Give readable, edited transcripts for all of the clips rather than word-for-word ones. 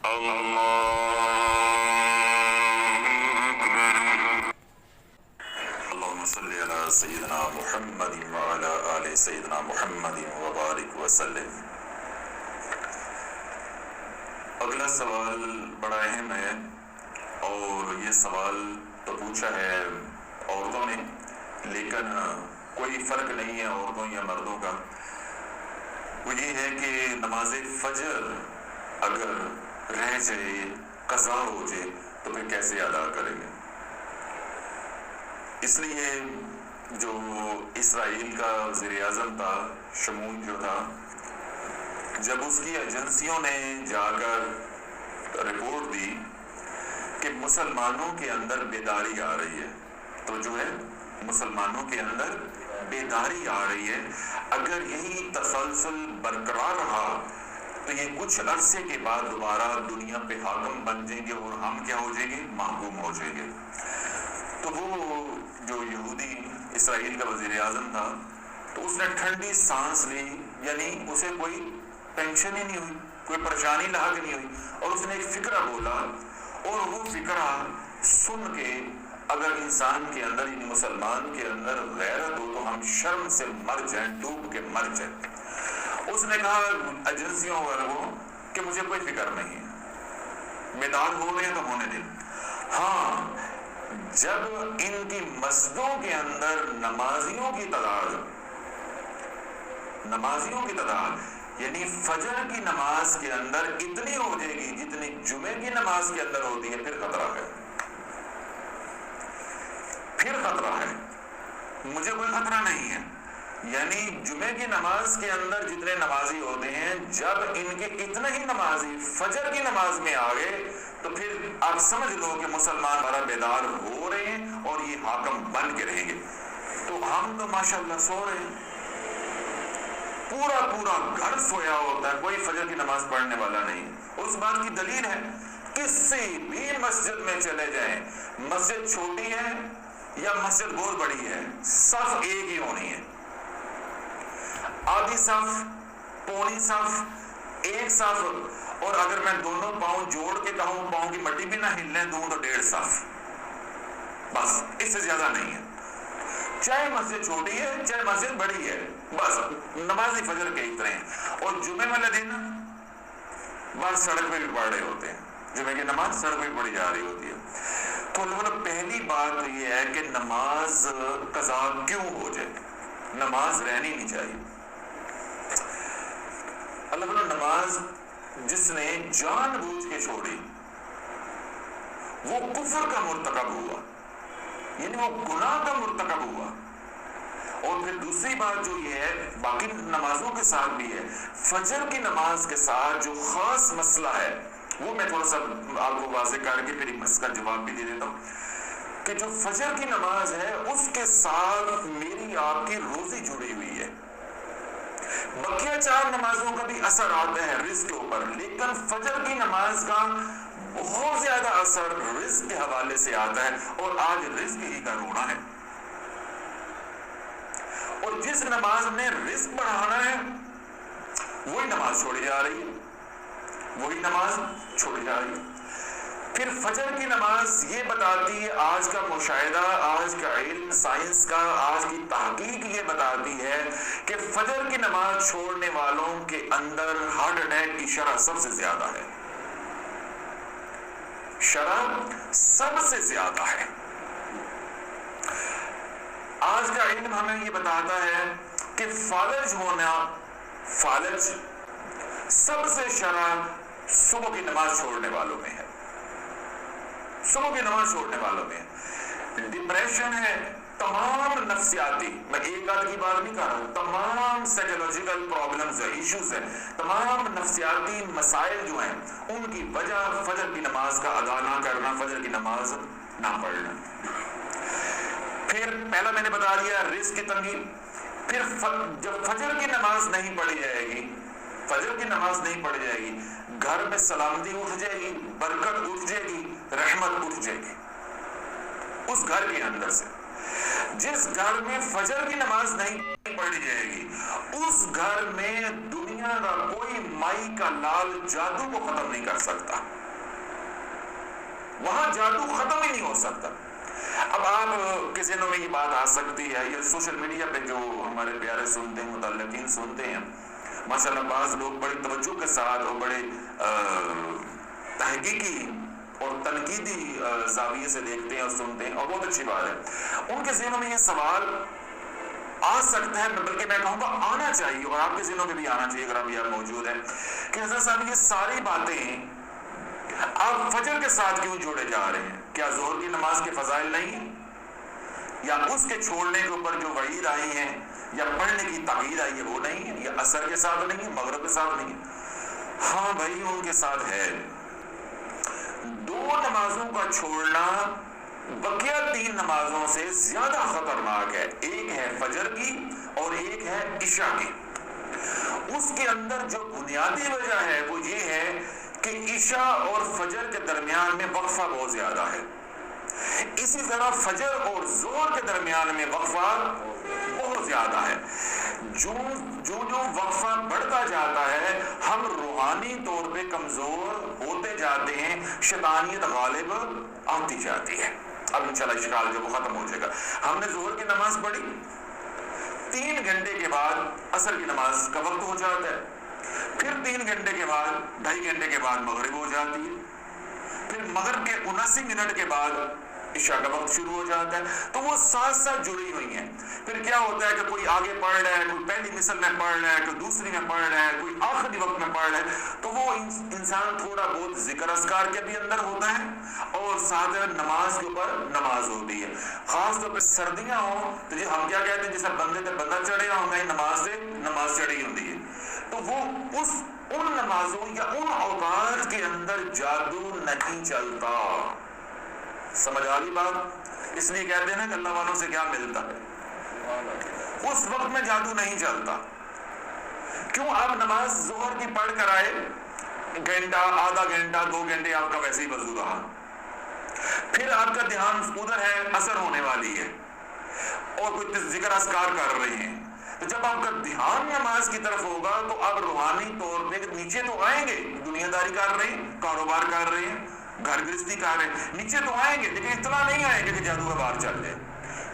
اللهم صل على سيدنا محمد وعلى آل سيدنا محمد وبارک وسلم۔ اگلا سوال بڑا اہم ہے اور یہ سوال تو پوچھا ہے عورتوں نے، لیکن کوئی فرق نہیں ہے عورتوں یا مردوں کا۔ وہ یہ ہے کہ نماز فجر اگر رہ جائے، قضا ہو جائے، تو پھر کیسے ادا کریں گے؟ اس لیے جو اسرائیل کا وزیر اعظم تھا، شمون جو تھا، جب اس کی ایجنسیوں نے جا کر رپورٹ دی کہ مسلمانوں کے اندر بیداری آ رہی ہے، تو جو ہے مسلمانوں کے اندر بیداری آ رہی ہے، اگر یہی تسلسل برقرار رہا تو یہ کچھ عرصے کے بعد دوبارہ دنیا پہ حاکم بن جائیں گے اور ہم کیا ہو جائیں گے؟ محکوم ہو جائیں گے۔ تو وہ جو یہودی اسرائیل کا وزیر اعظم تھا، تو اس نے ٹھنڈی سانس لی، یعنی اسے کوئی ٹینشن ہی نہیں ہوئی، کوئی پریشانی لاحق نہیں ہوئی، اور اس نے ایک فکرہ بولا، اور وہ فکرہ سن کے اگر انسان کے اندر، یعنی مسلمان کے اندر غیرت ہو تو ہم شرم سے مر جائیں، ڈوب کے مر جائیں۔ اس نے کہا ایجنسیوں والوں کہ مجھے کوئی فکر نہیں ہے، بیدار ہو رہے ہیں تو ہونے دیں۔ ہاں، جب ان کی مسجدوں کے اندر نمازیوں کی تعداد یعنی فجر کی نماز کے اندر اتنی ہو جائے گی جتنی جمعے کی نماز کے اندر ہوتی ہے، پھر خطرہ ہے، پھر خطرہ ہے۔ مجھے کوئی خطرہ نہیں ہے، یعنی جمعے کی نماز کے اندر جتنے نمازی ہوتے ہیں، جب ان کے اتنے ہی نمازی فجر کی نماز میں آ گئے تو پھر آپ سمجھ لو کہ مسلمان بڑا بیدار ہو رہے ہیں اور یہ حاکم بن کے رہیں گے۔ تو ہم تو ماشاءاللہ سو رہے ہیں، پورا گھر سویا ہوتا ہے، کوئی فجر کی نماز پڑھنے والا نہیں۔ اور اس بات کی دلیل ہے، کسی بھی مسجد میں چلے جائیں، مسجد چھوٹی ہے یا مسجد بہت بڑی ہے، صف ایک ہی ہونی ہے، آدھی صف، پونی صف، ایک صف، اور اگر میں دونوں پاؤں جوڑ کے کہوں پاؤں کی مٹی بھی نہ ہلنے دوں تو 1.5 صف، بس اس سے زیادہ نہیں ہے۔ چاہے مسجد چھوٹی ہے چاہے مسجد بڑی ہے، بس نمازی فجر کے اتنے ہیں۔ اور جمعے والے دن بس سڑک پہ بھی پڑھ رہے ہوتے ہیں، جمعے کی نماز سڑک پہ پڑھی جا رہی ہوتی ہے۔ تو اللہ پہلی بات یہ ہے کہ نماز قضا کیوں ہو جائے؟ نماز رہنی نہیں چاہیے۔ اللہ تعالیٰ نماز جس نے جان بوجھ کے چھوڑی وہ کفر کا مرتکب ہوا، یعنی وہ گناہ کا مرتکب ہوا۔ اور پھر دوسری بات جو یہ ہے، باقی نمازوں کے ساتھ بھی ہے، فجر کی نماز کے ساتھ جو خاص مسئلہ ہے وہ میں تھوڑا سا آپ کو واضح کر کے پھر اس کا جواب بھی دے دیتا ہوں کہ جو فجر کی نماز ہے اس کے ساتھ میری آپ کی روزی جڑی ہوئی ہے۔ بقیہ 4 نمازوں کا بھی اثر آتا ہے رزق کے اوپر، لیکن فجر کی نماز کا بہت زیادہ اثر رزق کے حوالے سے آتا ہے، اور آج رزق ہی کا رونا ہے۔ اور جس نماز نے رزق بڑھانا ہے وہی نماز چھوڑی جا رہی ہے، وہی نماز چھوڑی جا رہی ہے۔ پھر فجر کی نماز یہ بتاتی ہے، آج کا مشاہدہ، آج کا علم، سائنس کا آج کی تحقیق یہ بتاتی ہے کہ فجر کی نماز چھوڑنے والوں کے اندر ہارٹ اٹیک کی شرح سب سے زیادہ ہے، شرح سب سے زیادہ ہے۔ آج کا علم ہمیں یہ بتاتا ہے کہ فالج ہونا، فالج سب سے شرح صبح کی نماز چھوڑنے والوں میں ہے، صبح کی نماز چھوڑنے والوں میں ہے۔ ڈپریشن ہے، تمام نفسیاتی، میں ایک آدھ کی بات نہیں کر رہا ہوں، تمام سائیکولوجیکل پرابلمز ہیں، ایشوز ہیں، تمام نفسیاتی مسائل جو ہیں ان کی وجہ فجر کی نماز کا ادا نہ کرنا، فجر کی نماز نہ پڑھنا۔ پھر پہلا میں نے بتا دیا رزق کی تنگی۔ پھر جب فجر کی نماز نہیں پڑھی جائے گی، فجر کی نماز نہیں پڑھی جائے گی، گھر میں سلامتی اٹھ جائے گی، برکت اٹھ جائے گی، رحمت اٹھ جائے گی اس گھر کے اندر سے۔ جس گھر میں فجر کی نماز نہیں نہیں پڑھی جائے گی، اس گھر میں دنیا کا کوئی مائی کا لال جادو کو ختم نہیں کر سکتا، وہاں جادو ختم ہی نہیں ہو سکتا۔ اب آپ کے ذہنوں میں یہ بات آ سکتی ہے، یہ سوشل میڈیا پہ جو ہمارے پیارے سنتے ہیں، متعلقین سنتے ہیں، ماشاءاللہ بعض لوگ بڑی توجہ کے ساتھ اور بڑے تحقیقی اور تنقیدی زاویے سے دیکھتے ہیں اور سنتے ہیں، اور بہت اچھی بات ہے۔ ان کے ذہنوں میں یہ سوال آ سکتا ہے، بلکہ میں کہوں گا آنا چاہیے، اور آپ کے ذہنوں میں بھی آنا چاہیے اگر آپ یہاں موجود ہیں، کہ حضرت صاحب یہ ساری باتیں آپ فجر کے ساتھ کیوں جوڑے جا رہے ہیں؟ کیا ظہر کی نماز کے فضائل نہیں ہیں، یا اس کے چھوڑنے کے اوپر جو وعید آئی ہیں یا پڑھنے کی تاکید آئی ہے وہ نہیں ہے، یا عصر کے ساتھ نہیں ہے، مغرب کے ساتھ نہیں ہے؟ ہاں بھائی ان کے ساتھ ہے۔ دو نمازوں کا چھوڑنا بقیہ تین نمازوں سے زیادہ خطرناک ہے، ایک ہے فجر کی اور ایک ہے عشاء کی۔ اس کے اندر جو بنیادی وجہ ہے وہ یہ ہے کہ عشاء اور فجر کے درمیان میں وقفہ بہت زیادہ ہے، اسی طرح فجر اور ظہر کے درمیان میں وقفہ بہت زیادہ ہے۔ جو وقفہ بڑھتا جاتا ہے ہم روحانی طور پہ کمزور ہوتے جاتے ہیں، شیطانیت غالب آتی جاتی ہے۔ اب انشاءاللہ اشکال جو وہ ختم ہو جائے گا۔ ہم نے ظہر کی نماز پڑھی، 3 گھنٹے کے بعد عصر کی نماز کا وقت ہو جاتا ہے، پھر 3 گھنٹے کے بعد 2.5 گھنٹے کے بعد مغرب ہو جاتی ہے، پھر مغرب کے 79 منٹ کے بعد عشاء کا وقت شروع ہو جاتا ہے، تو وہ ساتھ ساتھ جڑی ہوئی ہیں۔ پھر کیا ہوتا ہے کہ کوئی آگے پڑھ رہا ہے، کوئی پہلی مثل میں پڑھ رہا ہے، کوئی دوسری میں پڑھ رہا ہے، کوئی آخری وقت میں پڑھ رہا ہے، تو وہ انسان تھوڑا بہت ذکر اذکار کے بھی اندر ہوتا ہے اور ساتھ نماز کے اوپر نماز ہوتی ہے۔ خاص طور پہ سردیاں ہوں تو جی ہم کیا کہتے ہیں، جیسے بندے تے بندہ چڑھے ہوں گے، نماز سے نماز چڑھی ہوتی ہے، تو وہ ان نمازوں یا ان اوقات کے اندر جادو نہیں چلتا۔ سمجھ آ گئی بات؟ اس لیے کہتے ہیں نا کہ اللہ والوں سے کیا ملتا ہے، اس وقت میں جادو نہیں چلتا۔ کیوں؟ آپ نماز ظہر کی پڑھ کر آئے، گھنٹہ، آدھا گھنٹہ، 2 گھنٹے آپ کا ویسے ہی وضو رہا، پھر آپ کا دھیان ادھر ہے، عصر ہونے والی ہے اور کوئی ذکر اذکار کر رہے ہیں، تو جب آپ کا دھیان نماز کی طرف ہوگا تو آپ روحانی طور پہ نیچے تو آئیں گے، دنیا داری کر رہے ہیں، کاروبار کر رہے ہیں، گھر گرستی کر رہے ہیں، نیچے تو آئیں گے، لیکن اتنا نہیں آئیں گے کہ جادو کا باہر چل جائے۔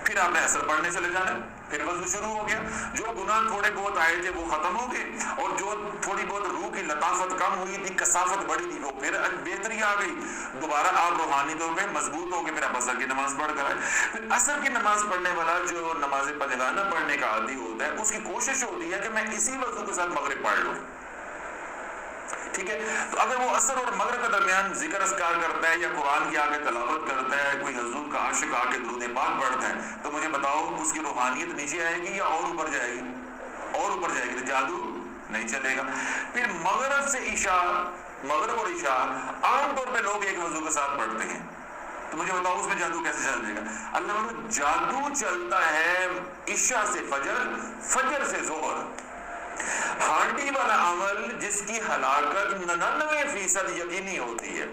پھر آپ نے عصر پڑھنے چلے جانا، پھر وضو شروع ہو گیا، جو گناہ تھوڑے بہت آئے تھے وہ ختم ہو گئے، اور جو تھوڑی بہت روح کی لطافت کم ہوئی تھی، کثافت بڑی تھی، وہ پھر بہتری آ گئی، دوبارہ آپ روحانی طور پہ مضبوط ہو گئے، پھر آپ عصر کی نماز پڑھ کر آئے۔ پھر عصر کی نماز پڑھنے والا جو نماز پنجگانہ پڑھنے کا عادی ہوتا ہے، اس کی کوشش ہوتی ہے کہ میں اسی وضو کے ساتھ مغرب پڑھ لوں، ٹھیک ہے؟ تو اگر وہ عصر اور مغرب کے درمیان ذکر اذکار کرتا ہے یا قرآن کی آگے تلاوت کرتا ہے، کوئی حضور کا عاشق آ کے درود پاک پڑھتا ہے، تو مجھے بتاؤ اس کی روحانیت نیچے آئے گی یا اور اوپر جائے گی؟ اور اوپر جائے گی، تو جادو نہیں چلے گا۔ پھر مغرب سے عشاء، مغرب اور عشاء عام طور پہ لوگ ایک وضو کے ساتھ پڑھتے ہیں، تو مجھے بتاؤ اس میں جادو کیسے چل جائے گا؟ اللہ تعالیٰ جادو چلتا ہے عشاء سے فجر، فجر سے ظہر۔ ہانڈی والا عمل جس کی ہلاکت 99% یقینی ہوتی ہے،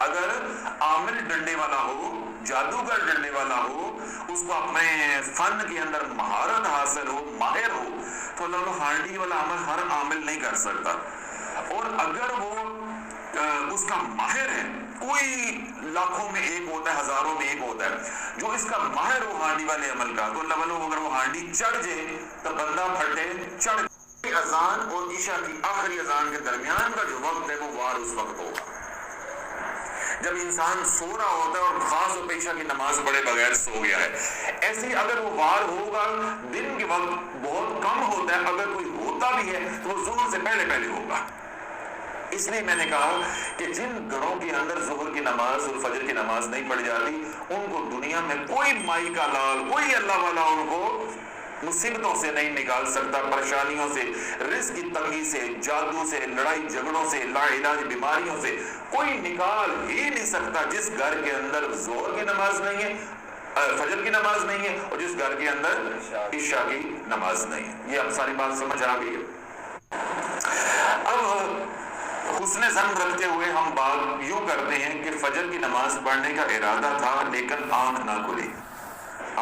اگر عامل ڈنڈے والا ہو، جادوگر ڈنڈے والا ہو، اس کو اپنے فن کے اندر مہارت حاصل ہو، ماہر ہو، تو اللہ ہانڈی والا عمل ہر عامل نہیں کر سکتا، اور اگر وہ اس کا ماہر ہے، کوئی لاکھوں میں ایک ہوتا ہے، ہزاروں میں ایک ہوتا ہے، جو اس کا ماہر ہو ہانڈی والے عمل کا، تو اللہ والوں اگر وہ ہانڈی چڑھ جائے تو بندہ پھٹے چڑھ جائے۔ اذان اور عشاء کی آخری اذان کے درمیان کا جو وقت ہے وہ وار اس وقت ہوگا جب انسان سو رہا ہوتا ہے، اور خاص طور پہ عشاء کی نماز پڑھے بغیر سو گیا ہے۔ ایسے ہی اگر وہ وار ہوگا، دن کے وقت بہت کم ہوتا ہے، اگر کوئی ہوتا بھی ہے تو وہ ظہر سے پہلے پہلے ہوگا۔ اس لیے میں نے کہا کہ جن گھروں کے اندر ظہر کی نماز اور فجر کی نماز نہیں پڑھی جاتی، ان کو دنیا میں کوئی مائی کا لال، کوئی اللہ والا ان کو مصیبتوں سے نہیں نکال سکتا، پریشانیوں سے، رزق کی تنگی سے، جادو سے، لڑائی جھگڑوں سے، لا علاج بیماریوں سے کوئی نکال ہی نہیں سکتا جس گھر کے اندر ظہر کی نماز نہیں ہے، فجر کی نماز نہیں ہے، اور جس گھر کے اندر عشاء کی نماز نہیں ہے۔ یہ اب ساری بات سمجھ آ گئی ہے۔ اب حسن ظن رکھتے ہوئے ہم بات یوں کرتے ہیں کہ فجر کی نماز پڑھنے کا ارادہ تھا لیکن آنکھ نہ کھلی،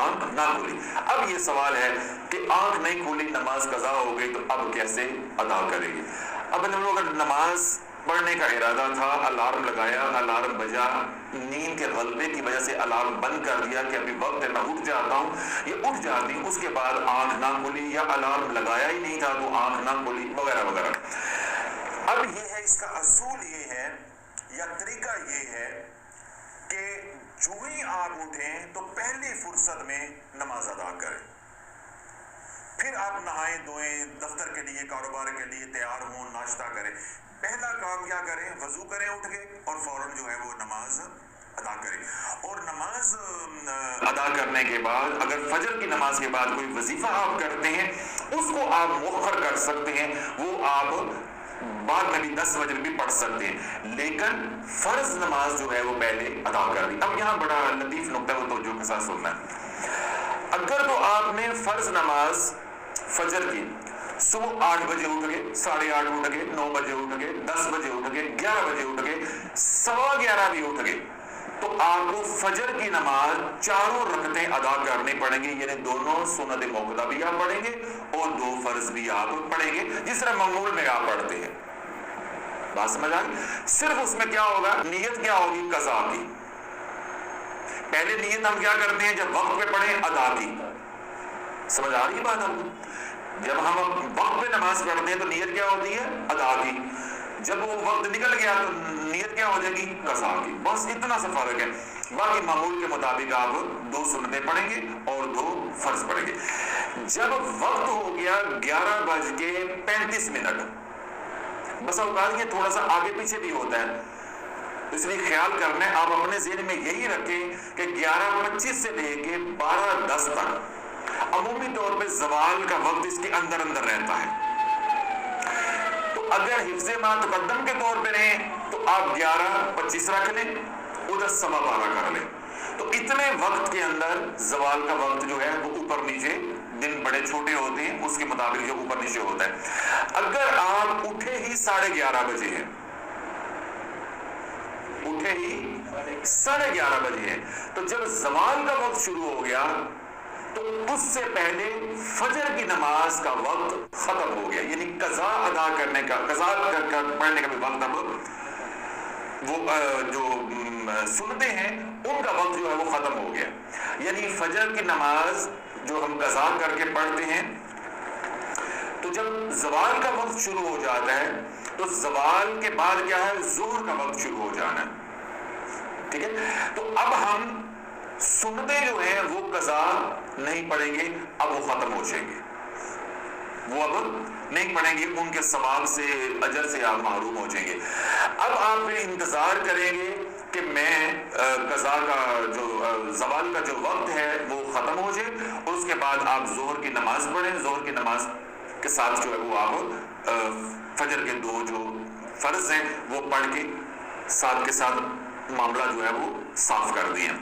آنکھ نہ کھولی. اب یہ سوال ہے کہ آنکھ نہیں کھولی, نماز قضا ہو گئی, تو اب کیسے ادا کرے گی؟ اب ہم لوگ اگر نماز پڑھنے کا ارادہ تھا, الارم لگایا, الارم بجا, نیند کے غلبے کی وجہ سے الارم بند کر دیا کہ ابھی وقت ہے میں اٹھ جاتا ہوں, یہ اٹھ جاتی ہوں, اس کے بعد آنکھ نہ کھولی, یا الارم لگایا ہی نہیں تھا تو آنکھ نہ کھولی, وغیرہ وغیرہ. اب یہ ہے, اس کا اصول یہ ہے یا طریقہ یہ ہے کہ جو ہی آپ اٹھیں تو پہلی فرصت میں نماز ادا کریں, پھر آپ نہائیں دھوئیں, دفتر کے لیے, کاروبار کے لیے تیار ہوں, ناشتہ کریں. پہلا کام کیا کریں؟ وضو کریں اٹھ کے, اور فوراً جو ہے وہ نماز ادا کریں. اور نماز ادا کرنے کے بعد اگر فجر کی نماز کے بعد کوئی وظیفہ آپ کرتے ہیں اس کو آپ مؤخر کر سکتے ہیں, وہ آپ بعد میں بھی 10 بجے بھی پڑھ سکتے ہیں, لیکن فرض نماز جو ہے وہ پہلے ادا کر دی. اب یہاں بڑا لطیف نقطہ وہ توجہ کے ساتھ سننا ہے. اگر تو آپ نے فرض نماز فجر کی صبح 8 بجے اٹھ گئے, 8:30 اٹھ گئے, 9 بجے اٹھ گئے, 10 بجے اٹھ گئے, 11 بجے اٹھ گئے, 11:15 بھی اٹھ گئے, تو آپ کو فجر کی نماز 4 رکعتیں ادا کرنی پڑیں گی. یعنی دونوں سنت موقدہ بھی آپ پڑھیں گے اور 2 فرض بھی آپ پڑھیں گے, جس طرح معمول میں آپ پڑھتے ہیں. بات سمجھ آ گئی؟ صرف اس میں کیا ہوگا, نیت کیا ہوگی؟ قضا کی. پہلے نیت ہم کیا کرتے ہیں جب وقت پہ پڑھیں؟ ادا کی. سمجھ آ رہی ہے بات آپ کو؟ جب ہم وقت پہ نماز پڑھتے ہیں تو نیت کیا ہوتی ہے؟ ادا کی. جب وہ وقت نکل گیا تو نیت کیا ہو جائے گی؟ قضا کی. بس اتنا سا فرق ہے. باقی معمول کے مطابق آپ 2 سنتیں پڑھیں گے اور 2 فرض پڑھیں گے. جب وقت ہو گیا 11:35, بس اوقات یہ تھوڑا سا آگے پیچھے بھی ہوتا ہے, اس لیے خیال کرنا ہے آپ اپنے ذہن میں یہی رکھیں کہ 11:25 سے لے کے 12:10 تک عمومی طور پہ زوال کا وقت اس کے اندر رہتا ہے. تو اگر حفظ ما تقدم کے طور پہ رہیں تو آپ 11:25 رکھ لیں, ادھر 12:15 کر لیں. تو اتنے وقت کے اندر زوال کا وقت جو ہے وہ اوپر نیچے, دن بڑے چھوٹے ہوتے ہیں اس کے مطابق جو اوپر نیچے ہوتا ہے. اگر آپ اٹھے ہی 11:30 بجے ہیں, اٹھے ہی 11:30 بجے ہیں, تو جب زوال کا وقت شروع ہو گیا تو اس سے پہلے فجر کی نماز کا وقت ختم ہو گیا. یعنی قضا ادا کرنے کا, قضا پڑھنے کا بھی وقت, اب وہ جو سنتیں ہیں ان کا وقت جو ہے وہ ختم ہو گیا. یعنی فجر کی نماز جو ہم قضا کر کے پڑھتے ہیں تو جب زوال کا وقت شروع ہو جاتا ہے تو زوال کے بعد کیا ہے؟ ظہر کا وقت شروع ہو جانا ہے. ٹھیک ہے, تو اب ہم سنتیں جو ہیں وہ قضا نہیں پڑھیں گے, اب وہ ختم ہو جائیں گے, وہ اب نہیں پڑھیں گے, ان کے ثواب سے, اجر سے آپ محروم ہو جائیں گے. اب آپ پھر انتظار کریں گے کہ میں قضا کا جو زوال کا جو وقت ہے وہ ختم ہو جائے, اور اس کے بعد آپ ظہر کی نماز پڑھیں. ظہر کی نماز کے ساتھ جو ہے وہ آپ فجر کے 2 جو فرض ہیں وہ پڑھ کے ساتھ کے ساتھ معاملہ جو ہے وہ صاف کر دیا.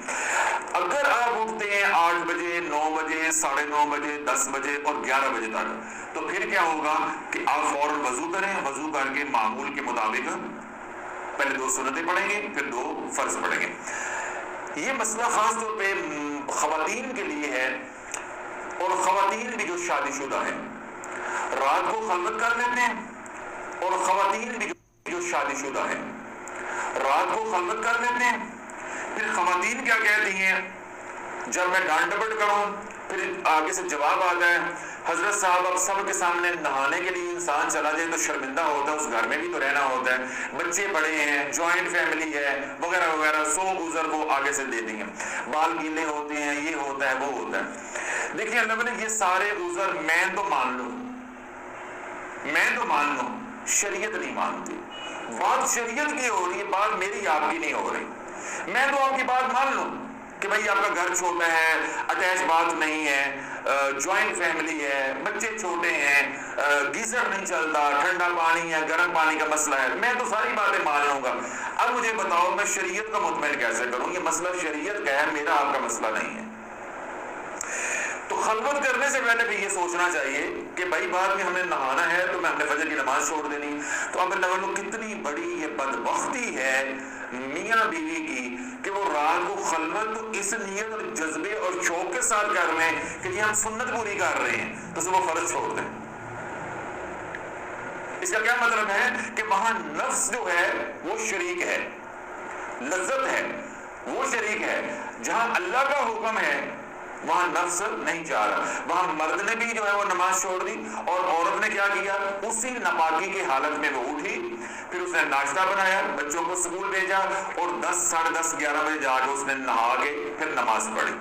اگر آپ اٹھتے ہیں 8 بجے, 9 بجے, 9:30 بجے, 10 بجے اور 11 بجے تک, تو پھر کیا ہوگا کہ آپ فوراً وضو کریں. وضو کر کے معمول کے مطابق پہلے 2 سنتیں پڑھیں گے, پھر 2 فرض پڑھیں گے. یہ مسئلہ خاص طور پہ خواتین کے لیے ہے, اور خواتین بھی جو شادی شدہ ہیں رات کو خلوت کر لیتے ہیں, اور خواتین بھی جو شادی شدہ ہیں رات کو خلوت کر لیتے ہیں. پھر خواتین کیا کہتی ہیں جب میں ڈانٹ ڈپٹ کروں, پھر آگے سے جواب آتا ہے حضرت صاحب اب سب کے سامنے نہانے کے لیے انسان چلا جائے تو شرمندہ ہوتا ہے, اس گھر میں بھی تو رہنا ہوتا ہے, بچے بڑے ہیں, جوائنٹ فیملی ہے, وغیرہ وغیرہ 100 عذر وہ آگے سے دے دیں گے, بال گیلے ہوتے ہیں, یہ ہوتا ہے, وہ ہوتا ہے. دیکھیں اللہ نے یہ سارے عذر میں تو مان لوں, شریعت نہیں مانتی. بات شریعت کی ہو رہی ہے, بات میری آپ کی نہیں ہو رہی. میں تو آپ کی بات مان لوں کہ بھائی آپ کا گھر چھوٹا ہے, اٹیچ باتھ نہیں ہے, جوائنٹ فیملی ہے, بچے چھوٹے ہیں, گیزر نہیں چلتا, ٹھنڈا پانی ہے, گرم پانی کا مسئلہ ہے, میں تو ساری باتیں مان لوں گا. اب مجھے بتاؤ میں شریعت کا مطمئن کیسے کروں؟ یہ مسئلہ شریعت کا ہے, میرا آپ کا مسئلہ نہیں ہے. تو خلوت کرنے سے پہلے بھی یہ سوچنا چاہیے کہ بھائی بعد میں ہم نے نہانا ہے تو میں ہم نے فجر کی نماز چھوڑ دینی. تو اب اللہ والوں کتنی بڑی یہ بدبختی ہے میاں بیوی کی کہ وہ رات کو خلوت تو اس نیت اور جذبے اور شوق کے ساتھ کر لیں کہ جی ہم سنت پوری کر رہے ہیں تو صبح فرض چھوڑ دیں. اس کا کیا مطلب ہے کہ وہاں نفس جو ہے وہ شریک ہے, لذت ہے وہ شریک ہے. جہاں اللہ کا حکم ہے وہاں نفس نہیں چاہ رہا. وہاں مرد نے بھی جو ہے وہ نماز چھوڑ دی اور عورت نے کیا کیا, اسی ناپاکی کی حالت میں وہ اٹھی, پھر اس نے ناشتہ بنایا, بچوں کو اسکول بھیجا اور 10 ساڑھے 10 11 بجے جا کے اس نے نہا کے پھر نماز پڑھی.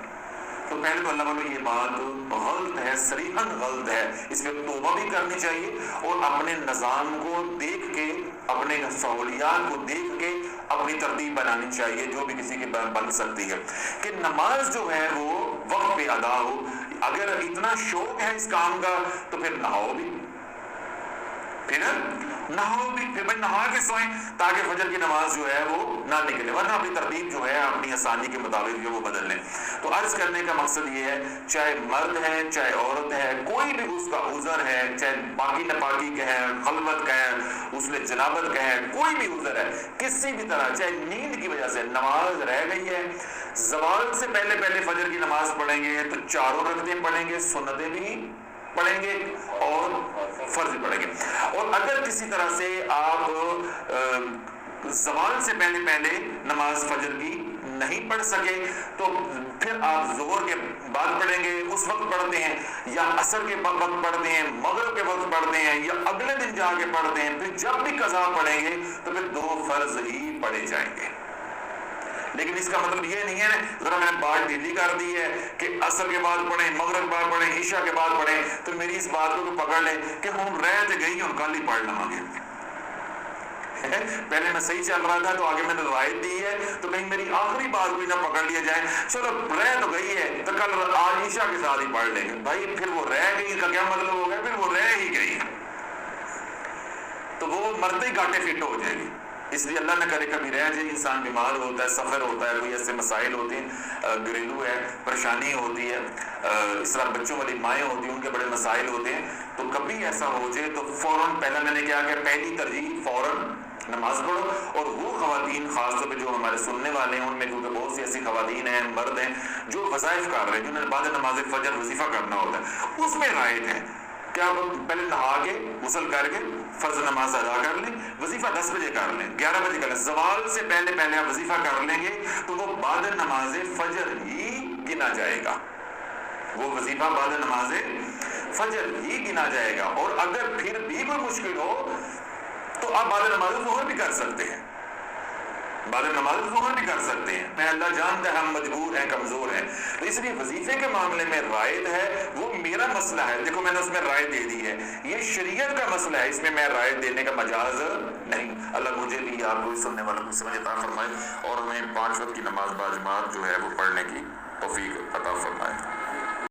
تو پہلے تو اللہ والوں یہ بات غلط ہے, صریحاً غلط ہے. اس پہ توبہ بھی کرنی چاہیے اور اپنے نظام کو دیکھ کے, اپنے سہولیات کو دیکھ کے اپنی ترتیب بنانی چاہیے جو بھی کسی کی بن سکتی ہے کہ نماز جو ہے وہ وقت پہ ادا ہو. اگر اتنا شوق ہے اس کام کا تو پھر نہاؤ بھی, پھر بھائی نہا کے سوئیں تاکہ فجر کی نماز جو ہے وہ نہ نکلے, ورنہ اپنی ترتیب جو ہے اپنی آسانی کے مطابق جو وہ بدل لیں. تو عرض کرنے کا مقصد یہ ہے, چاہے مرد ہے چاہے عورت ہے, کوئی بھی اس کا عذر ہے, چاہے پاکی نپاکی کہیں, خلوت کہیں, اس نے جنابت کہیں, کوئی بھی عذر ہے کسی بھی طرح, چاہے نیند کی وجہ سے نماز رہ گئی ہے, زوال سے پہلے فجر کی نماز پڑھیں گے تو 4 رکعتیں پڑھیں گے, سنتیں بھی پڑھیں گے اور فرض پڑھیں گے. اور اگر کسی طرح سے آپ زوال سے پہلے نماز فجر کی نہیں پڑھ سکے تو پھر آپ ظہر کے بعد پڑھیں گے, اس وقت پڑھتے ہیں, یا عصر کے وقت پڑھتے ہیں, مغرب کے وقت پڑھتے ہیں, یا اگلے دن جا کے پڑھتے ہیں. پھر جب بھی قضا پڑھیں گے تو پھر 2 فرض ہی پڑھے جائیں گے. لیکن اس کا مطلب یہ نہیں ہے ذرا میں نے بات ڈھیلی کر دی ہے کہ عصر کے بعد پڑھیں, مغرب کے بعد پڑھیں, عشاء کے بعد پڑھیں, تو میری اس بات کو پکڑ لیں کہ ہم رہ گئی ہم کل ہی پڑھ لیں گے. پہلے میں صحیح چل رہا تھا تو آگے میں نے روایت دی ہے تو کہیں میری آخری بات کوئی نہ پکڑ لیا جائے, چلو رہ تو گئی ہے تو کل آج عشاء کے ساتھ ہی پڑھ لیں گے. بھائی پھر وہ رہ گئی کا کیا مطلب ہو گیا, پھر وہ رہ ہی گئی تو وہ مرتے ہی گاٹے فٹ ہو جائے گی. اس لیے اللہ نہ کرے کبھی رہ جائے, انسان بیمار ہوتا ہے, سفر ہوتا ہے, کوئی ایسے مسائل ہوتے ہیں, گھریلو ہے, پریشانی ہوتی ہے, اس طرح بچوں والی مائیں ہوتی ہیں, ان کے بڑے مسائل ہوتے ہیں, تو کبھی ایسا ہو جائے تو فوراً پہلا میں نے کیا کہ پہلی ترجیح فوراً نماز پڑھو. اور وہ خواتین خاص طور پہ جو ہمارے سننے والے ہیں ان میں کیونکہ بہت سی ایسی خواتین ہیں, مرد ہیں جو وظائف کر رہے ہیں, جنہوں نے بعد نماز فجر وظیفہ کرنا ہوتا ہے, اس میں رائد ہے کیا پہلے نہا کے غسل کر کے فرض نماز ادا کر لیں, وظیفہ 10 بجے کر لیں, 11 بجے کر لیں, زوال سے پہلے آپ وظیفہ کر لیں گے تو وہ بعد نماز فجر ہی گنا جائے گا, وہ وظیفہ بعد نماز فجر ہی گنا جائے گا. اور اگر پھر بھی کوئی مشکل ہو تو آپ بعد نماز ظہر بھی کر سکتے ہیں, بعد نماز ظہر بھی کر سکتے ہیں. میں اللہ جانتا ہے ہم مجبور ہیں, کمزور ہیں, تو اس لیے وظیفے کے معاملے میں رائد ہے وہ میرا مسئلہ ہے. دیکھو میں نے اس میں رائے دے دی ہے, یہ شریعت کا مسئلہ ہے, اس میں میں رائے دینے کا مجاز نہیں. اللہ مجھے بھی آپ کو سننے والوں کو سمجھ عطا فرمائے اور ہمیں 5 وقت کی نماز باجماعت جو ہے وہ پڑھنے کی